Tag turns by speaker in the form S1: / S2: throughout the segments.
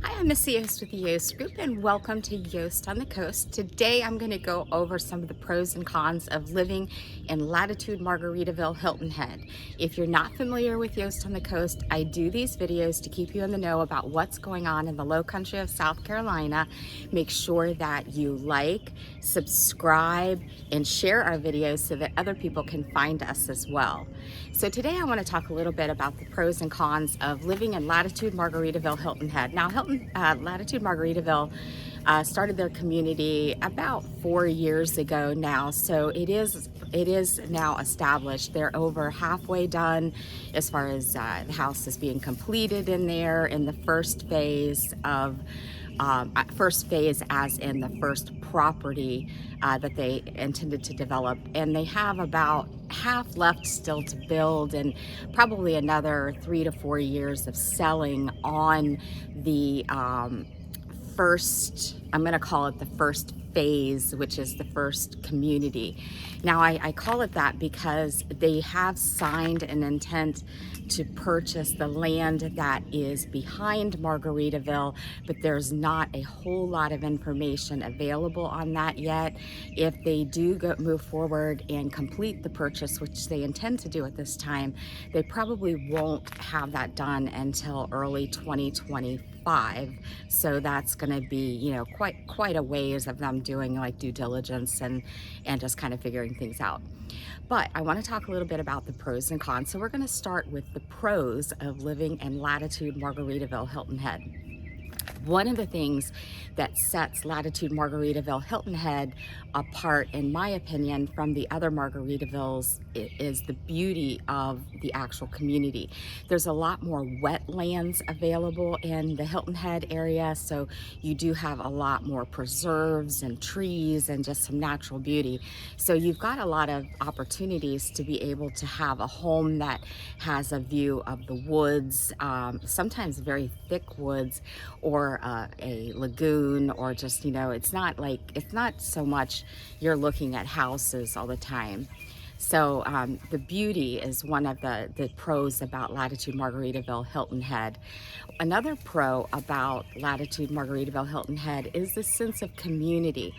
S1: Hi, I'm Missy Yost with the Yost Group, and welcome to Yost on the Coast. Today I'm going to go over some of the pros and cons of living in Latitude Margaritaville Hilton Head. If you're not familiar with Yost on the Coast, I do these videos to keep you in the know about what's going on in the low country of South Carolina. Make sure that you like, subscribe, and share our videos so that other people can find us as well. So today I want to talk a little bit about the pros and cons of living in Latitude Margaritaville Hilton Head. Now, Latitude Margaritaville started their community about 4 years ago now, so it is now established. They're over halfway done as far as the house is being completed in there in the first phase as in the first property that they intended to develop, and they have about half left still to build and probably another 3 to 4 years of selling on the first, I'm going to call it the first phase, which is the first community. Now, I call it that because they have signed an intent to purchase the land that is behind Margaritaville, but there's not a whole lot of information available on that yet. If they do move forward and complete the purchase, which they intend to do at this time, they probably won't have that done until early 2025. So that's going to be, quite a ways of them doing like due diligence and just kind of figuring things out. But I want to talk a little bit about the pros and cons. So we're going to start with the pros of living in Latitude Margaritaville Hilton Head. One of the things that sets Latitude Margaritaville Hilton Head apart, in my opinion, from the other Margaritavilles is the beauty of the actual community. There's a lot more wetlands available in the Hilton Head area, so you do have a lot more preserves and trees and just some natural beauty. So you've got a lot of opportunities to be able to have a home that has a view of the woods, sometimes very thick woods, or a lagoon, or just, it's not so much you're looking at houses all the time. So the beauty is one of the pros about Latitude Margaritaville Hilton Head. Another pro about Latitude Margaritaville Hilton Head is the sense of community,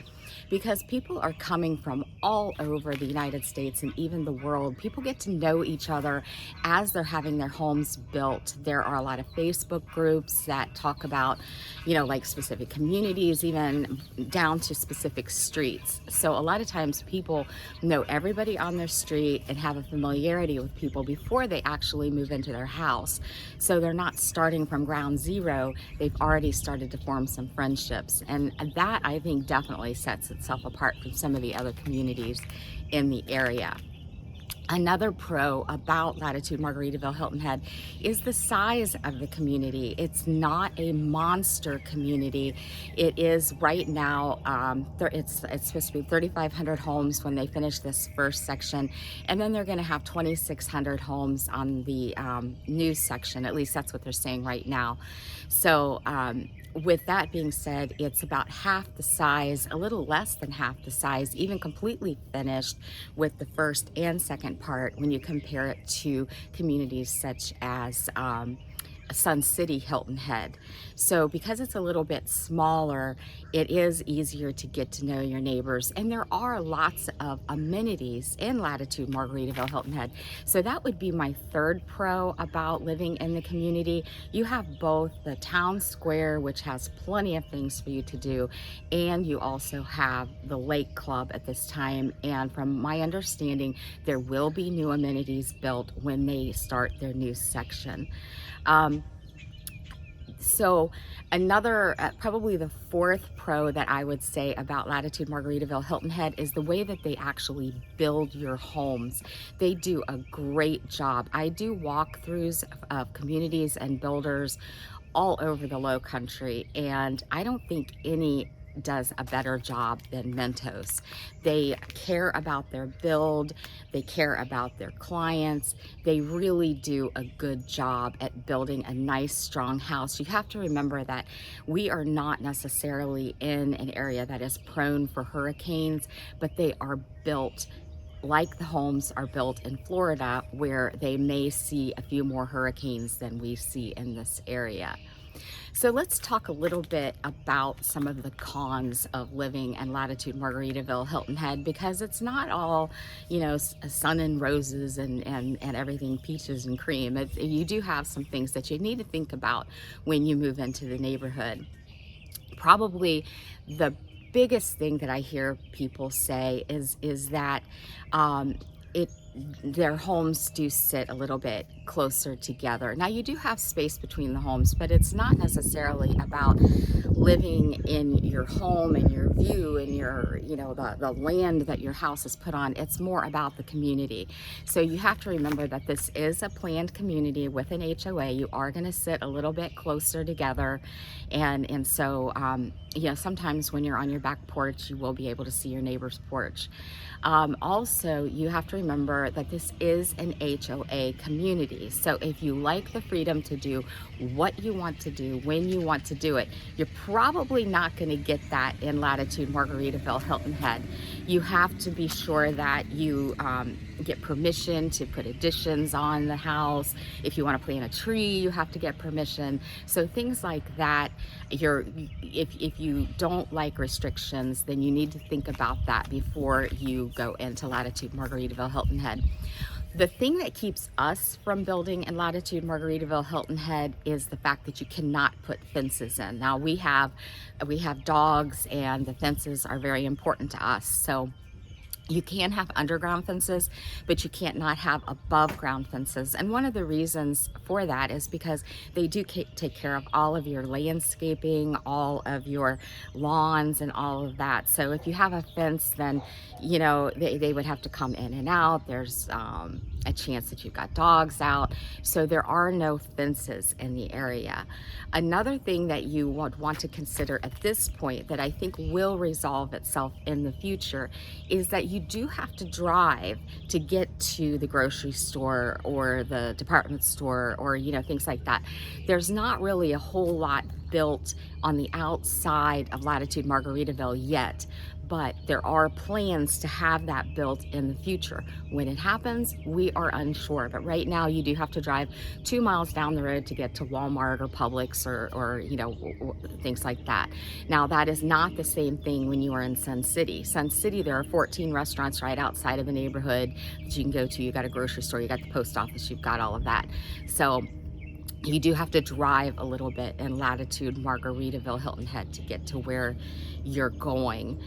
S1: because people are coming from all over the United States and even the world. People get to know each other as they're having their homes built. There are a lot of Facebook groups that talk about, like specific communities, even down to specific streets. So a lot of times people know everybody on their street and have a familiarity with people before they actually move into their house. So they're not starting from ground zero. They've already started to form some friendships. And that, I think, definitely sets itself apart from some of the other communities in the area. Another pro about Latitude Margaritaville Hilton Head is the size of the community. It's not a monster community. It is right now, it's supposed to be 3,500 homes when they finish this first section, and then they're going to have 2,600 homes on the new section. At least that's what they're saying right now. So with that being said, it's about half the size, a little less than half the size, even completely finished with the first and second part when you compare it to communities such as Sun City Hilton Head. So because it's a little bit smaller, it is easier to get to know your neighbors, and there are lots of amenities in Latitude Margaritaville Hilton Head. So that would be my third pro about living in the community. You have both the town square, which has plenty of things for you to do, and you also have the lake club at this time. And from my understanding, there will be new amenities built when they start their new section. So another, probably the fourth pro that I would say about Latitude Margaritaville Hilton Head is the way that they actually build your homes. They do a great job. I do walkthroughs of communities and builders all over the low country, and I don't think any does a better job than Mentos. They care about their build, they care about their clients, they really do a good job at building a nice, strong house. You have to remember that we are not necessarily in an area that is prone for hurricanes, but they are built like the homes are built in Florida, where they may see a few more hurricanes than we see in this area. So let's talk a little bit about some of the cons of living in Latitude Margaritaville Hilton Head, because it's not all, sun and roses and everything peaches and cream. You do have some things that you need to think about when you move into the neighborhood. Probably the biggest thing that I hear people say is that it their homes do sit a little bit closer together. Now you do have space between the homes, but it's not necessarily about living in your home and your view and your, the land that your house is put on. It's more about the community. So you have to remember that this is a planned community with an HOA. You are going to sit a little bit closer together, and so sometimes when you're on your back porch, you will be able to see your neighbor's porch. Also, you have to remember that this is an HOA community. So if you like the freedom to do what you want to do, when you want to do it, you're probably not going to get that in Latitude Margaritaville Hilton Head. You have to be sure that you get permission to put additions on the house. If you want to plant a tree, you have to get permission. So things like that, if you don't like restrictions, then you need to think about that before you go into Latitude Margaritaville Hilton Head. The thing that keeps us from building in Latitude Margaritaville Hilton Head is the fact that you cannot put fences in. Now we have dogs, and the fences are very important to us. So you can have underground fences, but you can't not have above ground fences. And one of the reasons for that is because they do take care of all of your landscaping, all of your lawns and all of that. So if you have a fence, then, they would have to come in and out. There's a chance that you've got dogs out. So there are no fences in the area. Another thing that you would want to consider at this point that I think will resolve itself in the future is that you do have to drive to get to the grocery store or the department store or, things like that. There's not really a whole lot built on the outside of Latitude Margaritaville yet, but there are plans to have that built in the future. When it happens, we are unsure, but right now you do have to drive 2 miles down the road to get to Walmart or Publix or things like that. Now that is not the same thing when you are in Sun City. Sun City, there are 14 restaurants right outside of the neighborhood that you can go to. You got a grocery store, you got the post office, you've got all of that. So you do have to drive a little bit in Latitude Margaritaville Hilton Head to get to where you're going.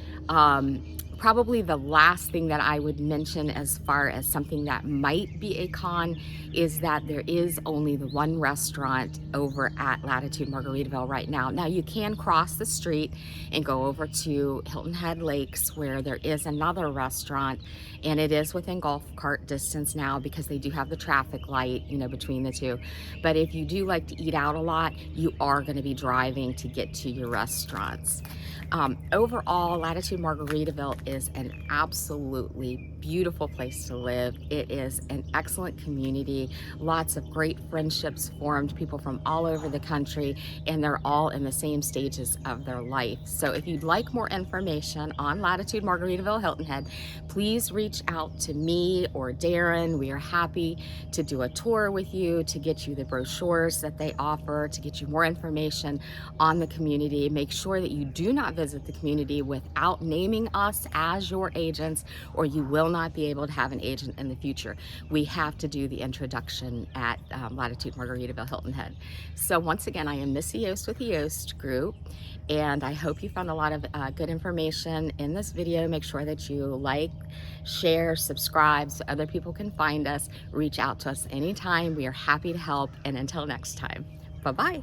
S1: Probably the last thing that I would mention as far as something that might be a con is that there is only the one restaurant over at Latitude Margaritaville right now. Now you can cross the street and go over to Hilton Head Lakes where there is another restaurant, and it is within golf cart distance now because they do have the traffic light, between the two. But if you do like to eat out a lot, you are going to be driving to get to your restaurants. Overall, Latitude Margaritaville is an absolutely beautiful place to live. It is an excellent community, lots of great friendships formed, people from all over the country, and they're all in the same stages of their life. So if you'd like more information on Latitude Margaritaville Hilton Head, please reach out to me or Darren. We are happy to do a tour with you, to get you the brochures that they offer, to get you more information on the community. Make sure that you do not visit the community without naming us as your agents, or you will not be able to have an agent in the future. We have to do the introduction at Latitude Margaritaville Hilton Head. So once again, I am Missy Yost with the Yost Group, and I hope you found a lot of good information in this video. Make sure that you like, share, subscribe so other people can find us. Reach out to us anytime. We are happy to help, and until next time, bye-bye.